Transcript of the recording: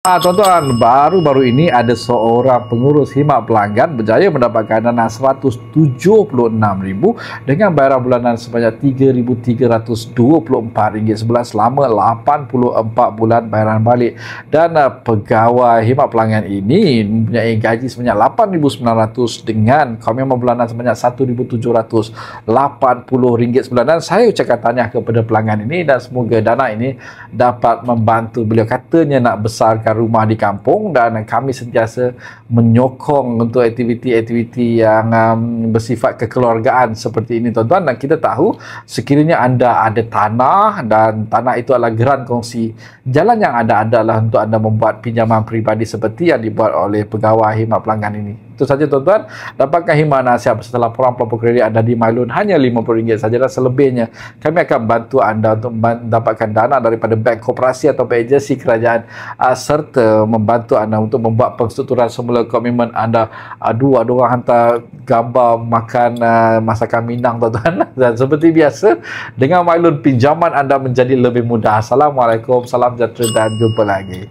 Tuan-tuan, baru-baru ini ada seorang pengurus khidmat pelanggan berjaya mendapatkan dana RM176,000 dengan bayaran bulanan sebanyak RM3,324 sebulan selama 84 bulan bayaran balik. Dan pegawai khidmat pelanggan ini mempunyai gaji sebanyak RM8,900 dengan komitmen bulanan sebanyak RM1,780 sebulan. Dan saya ucapkan tahniah kepada pelanggan ini dan semoga dana ini dapat membantu beliau. Katanya nak besarkan rumah di kampung dan kami sentiasa menyokong untuk aktiviti-aktiviti yang bersifat kekeluargaan seperti ini, tuan-tuan. Dan kita tahu sekiranya anda ada tanah dan tanah itu adalah geran kongsi, jalan yang ada adalah untuk anda membuat pinjaman peribadi seperti yang dibuat oleh pegawai khidmat pelanggan ini. Itu saja, tuan-tuan. Dapatkan khidmat nasihat beserta laporan pelapor kredit anda di MyLoan hanya RM50 saja, dan selebihnya kami akan bantu anda untuk mendapatkan dana daripada bank, koperasi atau agensi kerajaan, serta membantu anda untuk membuat penstrukturan semula komitmen anda. Ada orang hantar gambar makan masakan Minang, tuan-tuan. Dan seperti biasa, dengan MyLoan pinjaman anda menjadi lebih mudah. Assalamualaikum, salam sejahtera dan jumpa lagi.